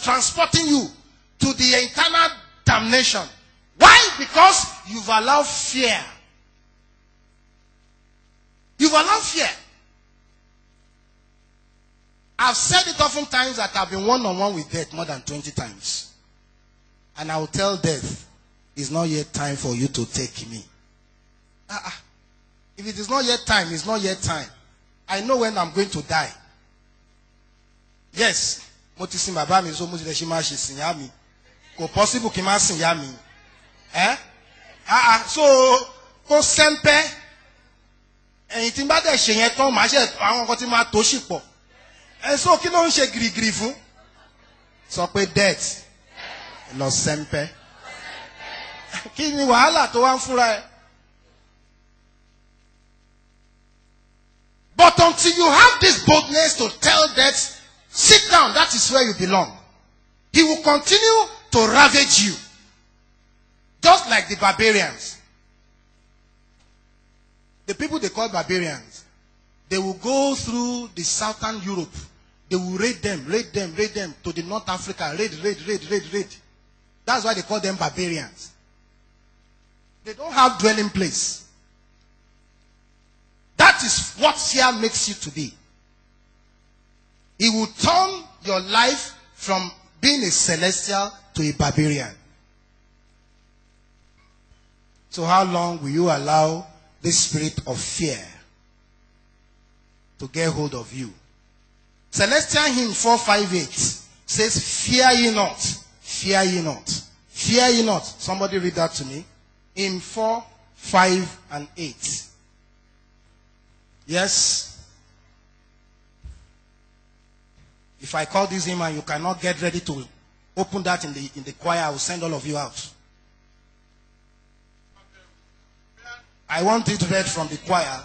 transporting you to the eternal damnation. Why? Because you've allowed fear. You've allowed fear. I've said it oftentimes that I've been one-on-one with death more than 20 times. And I will tell death, it's not yet time for you to take me. If it is not yet time, it's not yet time. I know when I'm going to die. Yes. So possible so ko sempe ẹ̀yin tí n bá dẹ̀ ṣe yẹn tán màá ṣe àwọn nǹkan tí máa tó sì pọ̀. So kí ló ń ṣe gìrìgìrì fún? Sọ pé death lọ sẹ́ńpẹ́. Kí ni wàhálà tó wá ń fúnra ẹ? But until you have this boldness to tell death, sit down, that is where you belong. He will continue to ravage you. Just like the barbarians. The people they call barbarians, they will go through the southern Europe. They will raid them to the North Africa. Raid. That's why they call them barbarians. They don't have dwelling place. That is what fear makes you to be. It will turn your life from being a celestial to a barbarian. So how long will you allow this spirit of fear to get hold of you? Celestial hymn 458 says, fear ye not, fear ye not, fear ye not. Somebody read that to me. Hymn 4, 5, and 8. Yes. If I call this hymn and you cannot get ready to open that in the choir, I will send all of you out. I want it read from the choir.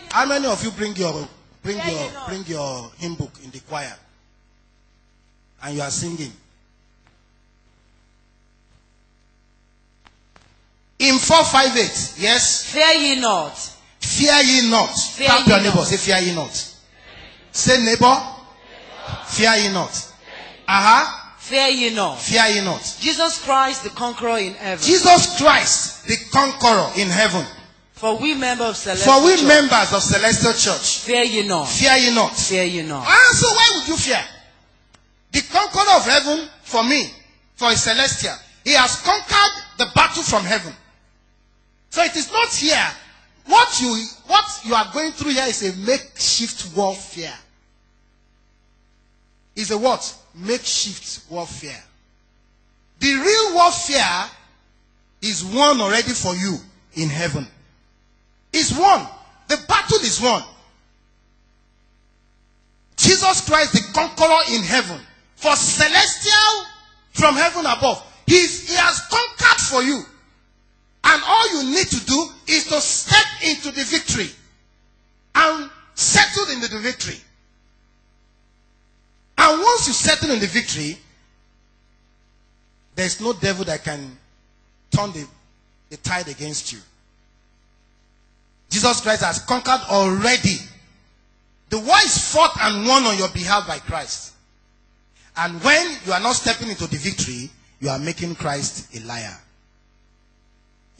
How many of you bring your hymn book in the choir? And you are singing. In 458, yes? Fear ye not. Fear ye not. Tap your neighbor. Say, fear ye not. Say, neighbor. Fear ye not. Fear ye not. Fear ye not. Jesus Christ, the conqueror in heaven. Jesus Christ, the conqueror in heaven. For we members of Celestial Church. Members of Celestial Church. Fear ye not. Fear ye not. Fear ye not. So why would you fear? The conqueror of heaven, for me, for a celestial, he has conquered the battle from heaven. So it is not here. What you are going through here is a makeshift warfare. Is a what? Makeshift warfare. The real warfare is won already for you in heaven. Is won. The battle is won. Jesus Christ, the conqueror in heaven, for celestial from heaven above. He has conquered for you. And all you need to do is to step into the victory and settle into the victory. And once you settle in the victory, there is no devil that can turn the tide against you. Jesus Christ has conquered already. The war is fought and won on your behalf by Christ. And when you are not stepping into the victory, you are making Christ a liar.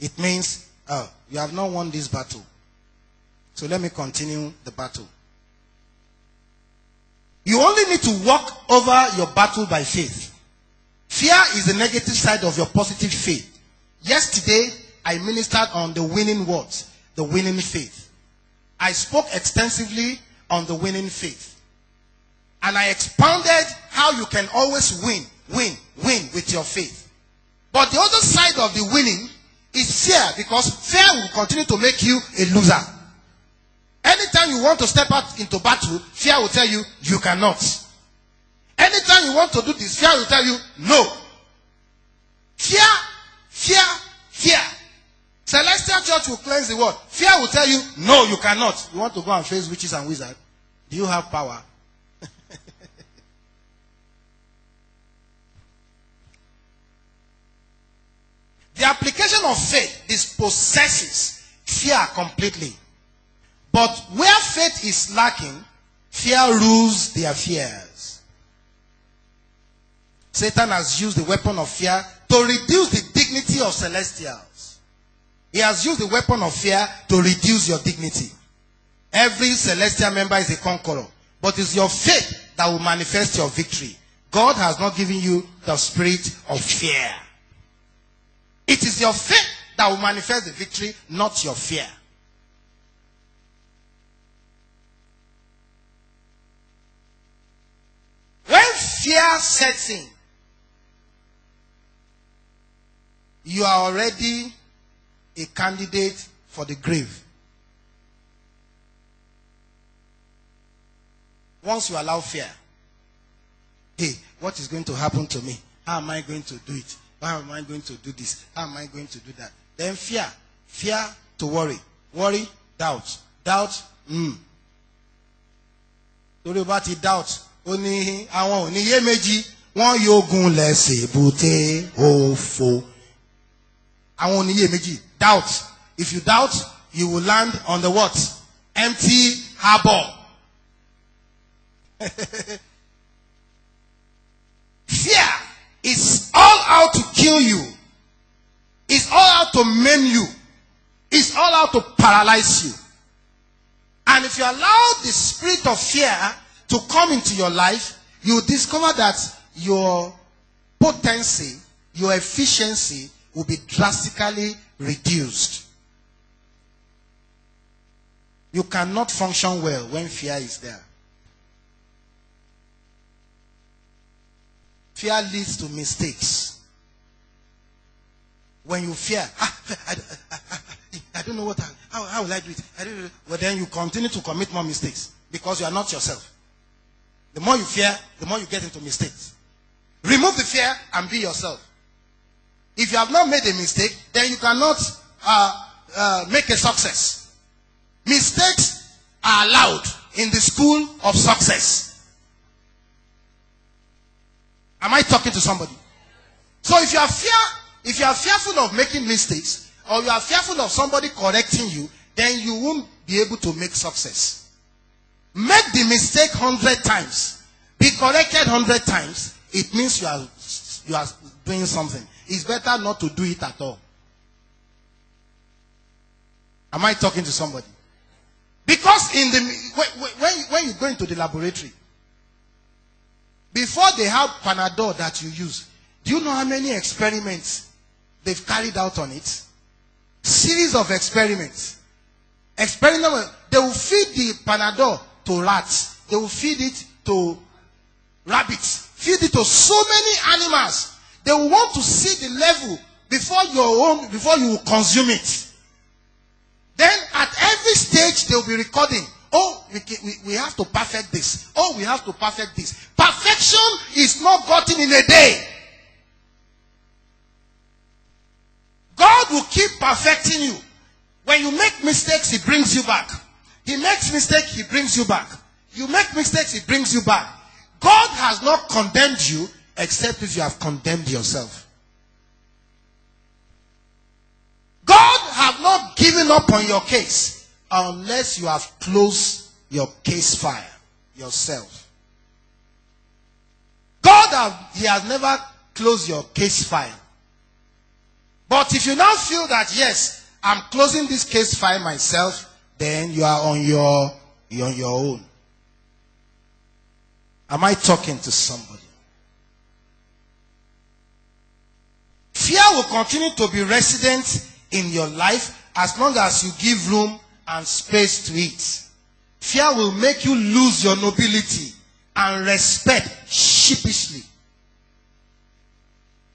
It means, you have not won this battle. So let me continue the battle. You only need to walk over your battle by faith. Fear is the negative side of your positive faith. Yesterday, I ministered on the winning words, the winning faith. I spoke extensively on the winning faith. And I expounded how you can always win with your faith. But the other side of the winning is fear, because fear will continue to make you a loser. Anytime you want to step out into battle, fear will tell you, you cannot. Anytime you want to do this, fear will tell you, no. Fear. Celestial Church will cleanse the word. Fear will tell you, no, you cannot. You want to go and face witches and wizards? Do you have power? The application of faith dispossesses fear completely. But where faith is lacking, fear rules their fears. Satan has used the weapon of fear to reduce the dignity of celestials. He has used the weapon of fear to reduce your dignity. Every celestial member is a conqueror. But it's your faith that will manifest your victory. God has not given you the spirit of fear. It is your faith that will manifest the victory, not your fear. When fear sets in, you are already a candidate for the grave. Once you allow fear, hey, what is going to happen to me? How am I going to do it? How am I going to do this? How am I going to do that? Then fear to worry. Worry, doubt. Doubt, Torí o bá ti doubt, ó ní àwọn oníyè méjì, wọ́n yógun lẹ́sẹ̀ bùté òfò. Àwọn oníyè méjì, doubt. If you doubt, you will land on the what? Empty harbor. Fear is all out to kill you. It's all out to maim you. It's all out to paralyze you. And if you allow the spirit of fear to come into your life, you will discover that your potency, your efficiency will be drastically reduced. You cannot function well when fear is there. Fear leads to mistakes. When you fear, I don't know what, how will I do it? Well, then you continue to commit more mistakes because you are not yourself. The more you fear, the more you get into mistakes. Remove the fear and be yourself. If you have not made a mistake, then you cannot make a success. Mistakes are allowed in the school of success. Am I talking to somebody? So if you are fearful of making mistakes, or you are fearful of somebody correcting you, then you won't be able to make success. Make the mistake 100 times. Be corrected 100 times. It means you are doing something. It's better not to do it at all. Am I talking to somebody? Because when you go into the laboratory, before they have Panadol that you use, do you know how many experiments they've carried out on it? Series of experiments. They will feed the Panadol to rats. They will feed it to rabbits. Feed it to so many animals. They will want to see the level before you consume it. Then at every stage they will be recording. Oh, we have to perfect this. Oh, we have to perfect this. Perfection is not gotten in a day. God will keep perfecting you. When you make mistakes, He brings you back. He makes mistakes, He brings you back. You make mistakes, He brings you back. God has not condemned you except if you have condemned yourself. God have not given up on your case unless you have closed your case file yourself. He has never closed your case file. But if you now feel that, yes, I'm closing this case file myself, then you are on your own. Am I talking to somebody? Fear will continue to be resident in your life as long as you give room and space to it. Fear will make you lose your nobility and respect sheepishly.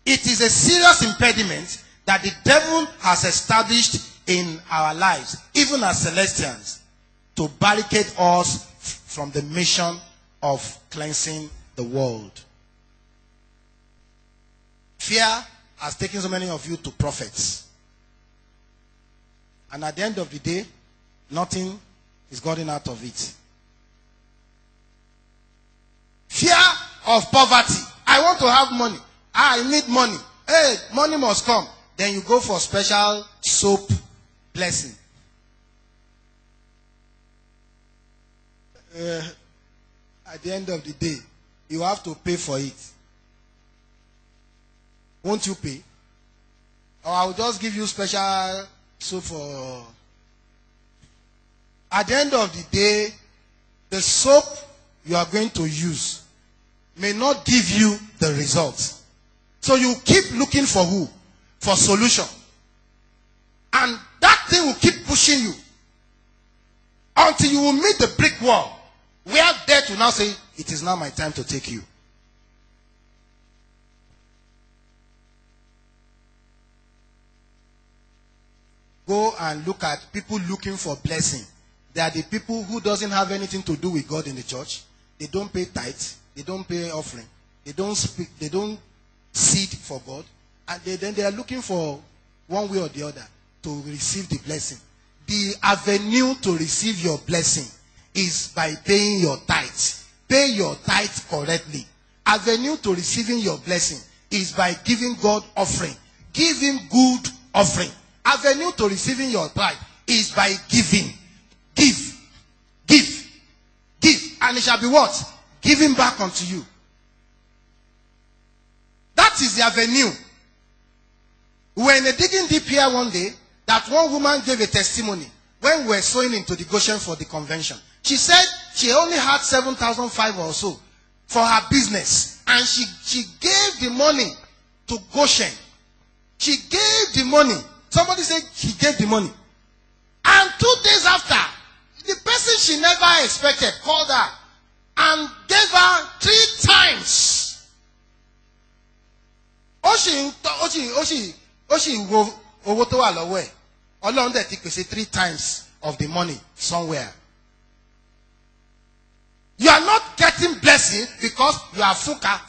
It is a serious impediment that the devil has established in our lives, even as Celestians, to barricade us from the mission of cleansing the world. Fear has taken so many of you to prophets. And at the end of the day, nothing is gotten out of it. Fear of poverty. I want to have money. I need money. Hey, money must come. Then you go for special soap blessing. At the end of the day, you have to pay for it. Won't you pay? Or I will just give you special soap for... At the end of the day, the soap you are going to use may not give you the results. So you keep looking for who? For solution. And that thing will keep pushing you until you will meet the brick wall where death will now say, it is now my time to take you. Go and look at people looking for blessing. They are the people who doesn't have anything to do with God in the church. They don't pay tithes. They don't pay offering. They don't speak. They don't seed for God. And then they are looking for one way or the other to receive the blessing. The avenue to receive your blessing is by paying your tithes. Pay your tithes correctly. Avenue to receiving your blessing is by giving God offering. Give him good offering. Avenue to receiving your tithe is by giving. Give. Give. Give. And it shall be what? Given back unto you. That is the avenue. We were in a digging deep here one day that one woman gave a testimony when we were sowing into the Goshen for the convention. She said she only had 7,500 or so for her business. And she gave the money to Goshen. She gave the money. Somebody said she gave the money. And 2 days after, the person she never expected called her and gave her 3 times. Ọlọ́run dẹ̀ ti pèsè 3 times of the money somewhere. You are not getting blessing because you are funka.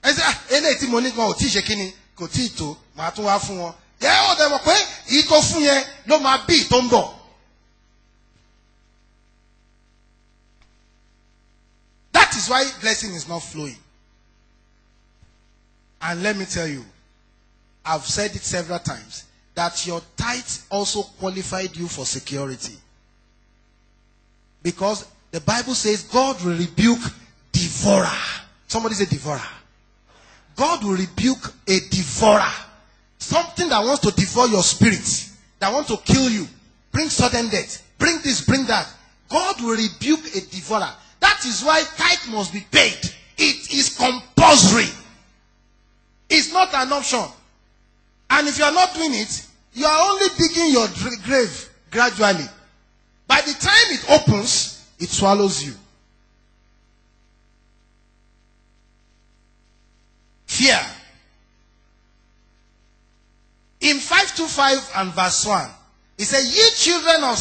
Ẹ ṣe eléyìí tí mo ní gan ò tí ì ṣe kíni kò tí ì tó màá tún wá fún wọn. Yẹ ọ́ dẹ̀ mọ̀ pé èyí tó fún yẹn ló máa bí tó ń bọ̀. That is why blessing is not flowing. And let me tell you, I've said it several times, that your tithes also qualified you for security. Because the Bible says God will rebuke devourer. Somebody say devourer. God will rebuke a devourer. Something that wants to devour your spirit, that wants to kill you, bring sudden death, bring this, bring that. God will rebuke a devourer. That is why tithe must be paid. It is compulsory. It's not an option. And if you are not doing it, you are only digging your grave gradually. By the time it opens, it swallows you. Fear. In 5:25 and verse 1, it says, ye children of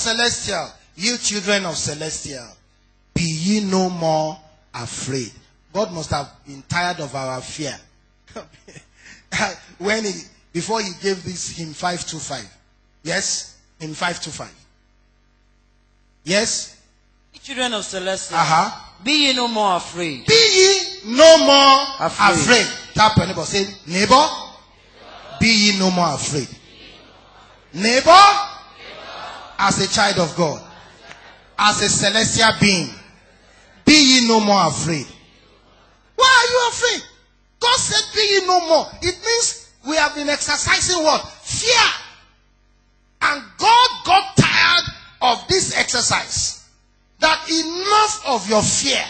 celestial, be ye no more afraid. God must have been tired of our fear. Before he gave this hymn 5:25. Yes? In 5:25. Yes? Children of celestial. Be ye no more afraid. Be ye no more afraid. Tap your neighbor. Say, neighbor, be ye no more afraid. Neighbor, as a child of God, as a celestial being, be ye no more afraid. Why are you afraid? God said, be ye no more. It means we have been exercising what? Fear. And God got tired of this exercise. That enough of your fear.